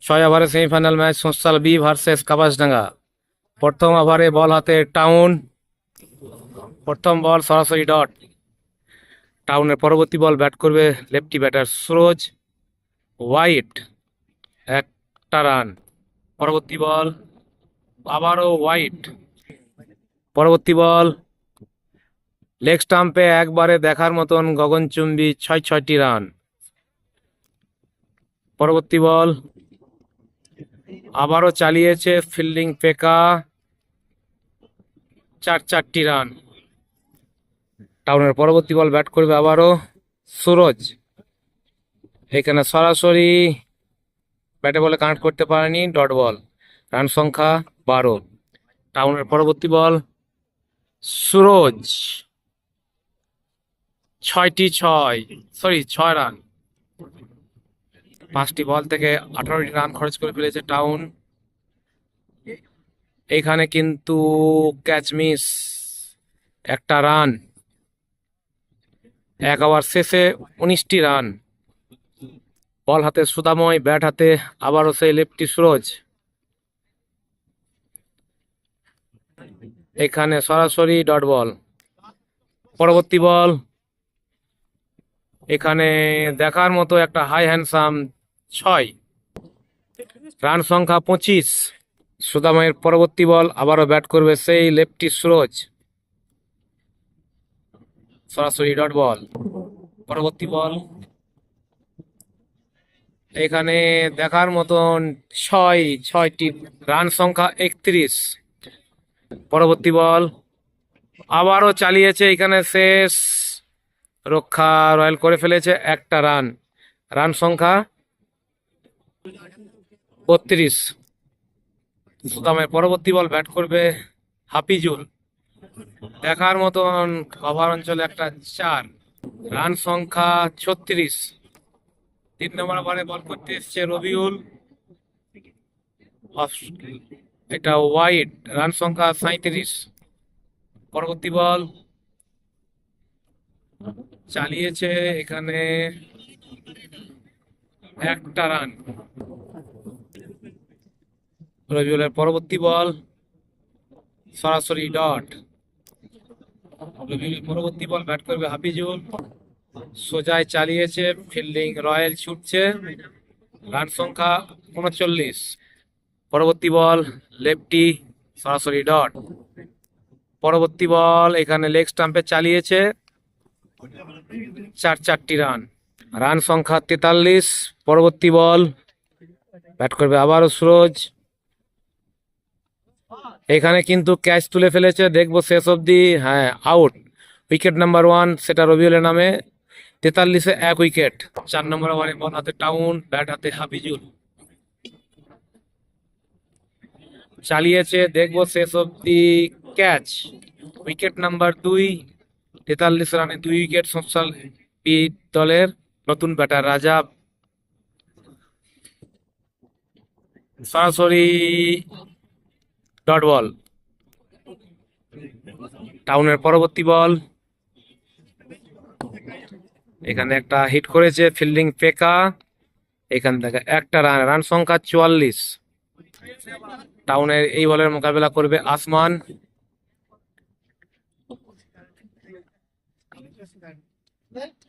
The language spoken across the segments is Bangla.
ওভারের semifinal match social B versus Kapasdanga. প্রথম ওভারে বল হাতে টাউন। প্রথম বল সরাসরি ডট। টাউনের পরবর্তী বল ব্যাট করবে লেফটি ব্যাটার সুরজ। ওয়াইড, একটা রান। পরবর্তী বল আবারও ওয়াইড। পরবর্তী বল লেগ স্টাম্পে একবারে দেখার মতন গগনচুম্বী 6টি রান। পরবর্তী বল আবারও চালিয়েছে ফিল্ডিং পেকা, 4টি রান। টাউনের পরবর্তী বল ব্যাট করবে আবারও সুরজ। এখানে সরাসরি ব্যাটে বলে কানেক্ট করতে পারেনি, ডট বল। রান সংখ্যা 12। টাউনের পরবর্তী বল সুরজ, 6 রান। 5টি বল থেকে 18টি রান খরচ করে ফেলেছে টাউন। এখানে কিন্তু ক্যাচ মিস, একটা রান। 1 ওভার শেষে 19টি রান। বল হাতে সুদাময়, ব্যাট হাতে আবারও সেই লেফটি সুরজ। এখানে সরাসরি ডট বল। পরবর্তী বল এখানে দেখার মতো একটা হাই হ্যান্ডসাম 6। রান সংখ্যা 25। সুদাময়ের পরবর্তী বল আবারও ব্যাট করবে সেই লেফটি সুরজ, সরাসরি ডট বল। পরবর্তী বল এখানে দেখার মতন 6টি রান সংখ্যা 31। পরবর্তী বল আবারও চালিয়েছে, এখানে শেষ রক্ষা রয়্যাল করে ফেলেছে, একটা রান। রান সংখ্যা 32। সুদামের পরবর্তী বল ব্যাট করবে হাফিজুল। দেখার মতন কভার অঞ্চলে একটা 4। রান সংখ্যা 36। 3 নম্বর ওভারে বল করতে এসছে রবিউল। এটা ওয়াইড, রান সংখ্যা 37। পরবর্তী বল চালিয়েছে, এখানে একটা রান। রবিউলের পরবর্তী বল সরাসরি ডট। রবিউলের পরবর্তী বল ব্যাট করবে হাফিজুল। সোজায় চালিয়েছে, ফিল্ডিং রয়্যাল ছুটছে, রান সংখ্যা 39। পরবর্তী বল লেফটি, সরাসরি ডট। পরবর্তী বল এখানে লেগ স্টাম্পে চালিয়েছে, 4টি রান। রান সংখ্যা 43। পরবর্তী বল ব্যাট করবে আবারও সুরজ। এখানে কিন্তু ক্যাচ তুলে ফেলেছে, দেখবো শেষ অবধি। হ্যাঁ, আউট। উইকেট নাম্বার 1 সেটা রবিউলের নামে। 43-এ 1 উইকেট। 4 নম্বর ওভারে বল হাতে টাউন, ব্যাট হাতে হাফিজুল। চালিয়েছে, দেখবো শেষ অবধি। ক্যাচ। Wicket number 2। 43 রানে 2 উইকেট সোশ্যাল বি দলের নতুন ব্যাটার রাজা। সরাসরি ডট বল। টাউনের পরবর্তী বল এখানে একটা হিট করেছে ফিল্ডিং পেকা, এখান থেকে একটা রান। রান সংখ্যা 44। টাউনের এই বলের মোকাবেলা করবে আসমান।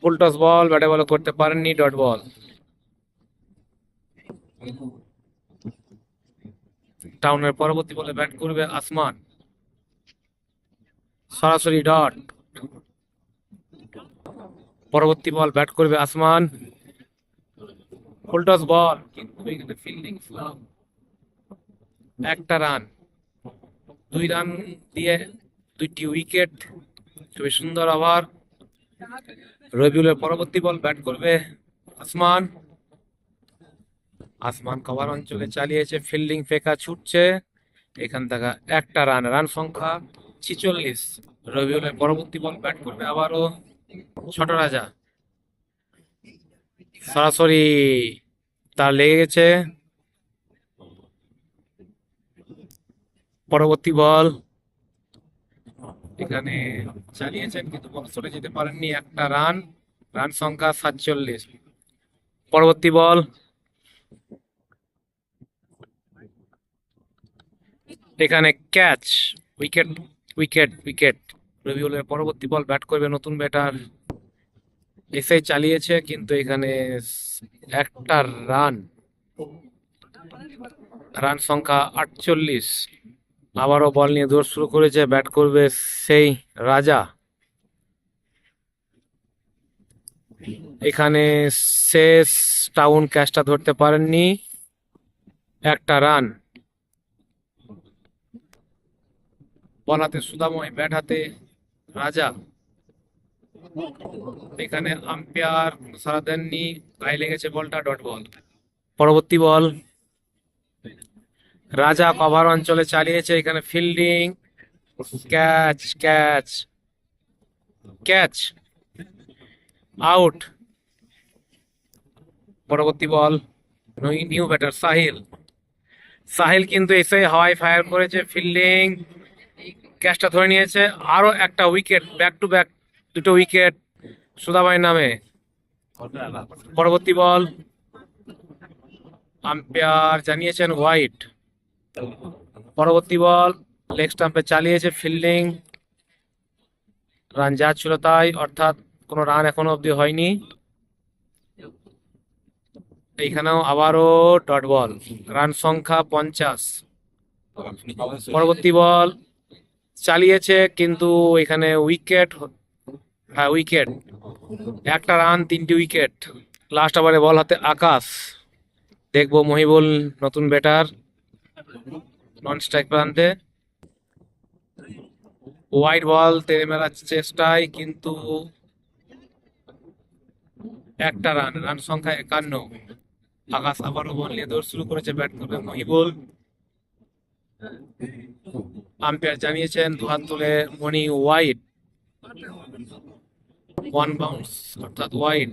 ফুল টস বল, ব্যাটে বল করতে পারেননি, ডট বল। টাউনের পরবর্তী বলে ব্যাট করবে আসমান, সরাসরি ডট। পরবর্তী বল ব্যাট করবে আসমান, ফুল টস বল, কিন্তু এখানে ফিল্ডিং স্লো, একটা রান। 2 রান দিয়ে 2টি উইকেট, খুবই সুন্দর ওভার। রবিউলের পরবর্তী বল ব্যাট করবে আসমান। আসমান কভার অঞ্চলে চালিয়েছে, ফিল্ডিং ফেকা ছুটছে, এখান থেকে একটা রান। রান সংখ্যা 46। রবিউলের পরবর্তী বল ব্যাট করবে আবারও ছোট রাজা, সরাসরি তার লেগে গেছে। পরবর্তী বল এখানে চালিয়েছেন, কিন্তু বল সরে যেতে পারেননি, একটা রান। রান সংখ্যা 47। পরবর্তী বল এখানে ক্যাচ, উইকেট, উইকেট, উইকেট। রবিউলের পরবর্তী বল ব্যাট করবে নতুন ব্যাটার। এসে চালিয়েছে কিন্তু এখানে একটা রান, রান সংখ্যা 48। আবারও বল নিয়ে দৌড় শুরু করেছে, ব্যাট করবে সেই রাজা। এখানে শেষ, টাউন ক্যাচটা ধরতে পারেননি, একটা রান। বল হাতে সুদাময়, ব্যাট হাতে রাজা। এখানে আম্পায়ার সাড়া দেননি, গায়ে লেগেছে বলটা, ডট বল। পরবর্তী বল, রাজা কভার অঞ্চলে চালিয়েছে, এখানে fielding, catch, catch, catch, out. পরবর্তী বল, নিউ ব্যাটার সাহিল। সাহিল কিন্তু এসে হাওয়ায় ফায়ার করেছে, ফিল্ডিং, ক্যাচটা ধরে নিয়েছে। আরো একটা উইকেট, ব্যাক টু ব্যাক দুটো উইকেট সুদাবাই নামে। পরবর্তী বল, আম্পায়ার জানিয়েছেন হোয়াইট। পরবর্তী বল, লেগ স্টাম্পে চালিয়েছে, ফিল্ডিং, রান যা ছিল তাই, অর্থাৎ কোনো রান এখনো অব্দি হয়নি। এইখানেও আবারও ডট বল, রান সংখ্যা 50। পরবর্তী বল চালিয়েছে কিন্তু এখানে উইকেট, হ্যাঁ উইকেট, একটা রান, তিনটি উইকেট। লাস্ট ওভারে বল হাতে আকাশ। দেখবো মহিবুল নতুন ব্যাটার, নন স্ট্রাইক প্রান্তে, হোয়াইট বল তেড়ে মেলার চেষ্টায় কিন্তু একটা রান, রান সংখ্যা 51। আকাশ আবারও বল নিয়ে দৌড় শুরু করেছে, ব্যাট করবে মহিবুল। আম্পায়ার জানিয়েছেন দুহাত তুলে মনি ওয়াইড, ওয়ান বাউন্স অর্থাৎ ওয়াইড।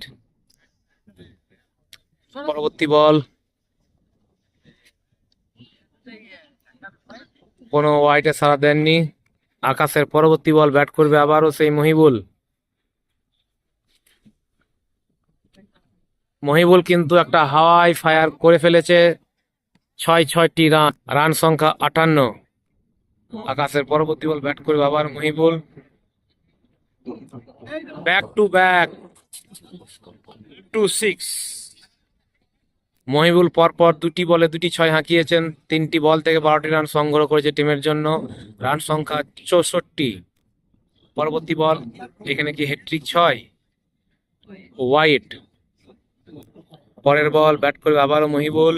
পরবর্তী বল, কোনো ওয়াইডে সাড়া দেননি আকাশের। পরবর্তী বল ব্যাট করবে আবারও সেই মহিবুল। মহিবুল কিন্তু একটা হাওয়াই ফায়ার করে ফেলেছে, 6টি রান, রান সংখ্যা 58। আকাশের পরবর্তী বল ব্যাট করবে আবার Mohibul, back to back 2-6। Mohibul পরপর দুটি বলে দুটি 6 হাঁকিয়েছেন, 3টি বল থেকে 12টি রান সংগ্রহ করেছে টিমের জন্য, রান সংখ্যা 64। পরবর্তী বল, এখানে কি হ্যাট্রিক 6, ওয়াইড। পরের বল ব্যাট করবে আবারও মহিবুল।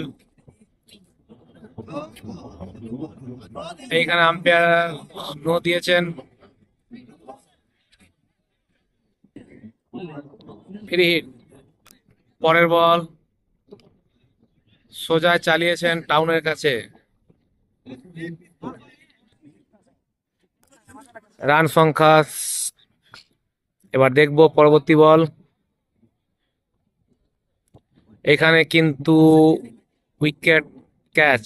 এইখানে আম্পায়ার নো দিয়েছেন, ফ্রি হিট। পরের বল সোজা চালিয়েছেন টাউনের কাছে, রান সংখ্যা। এবার দেখবো পরবর্তী বল, এখানে কিন্তু উইকেট, ক্যাচ।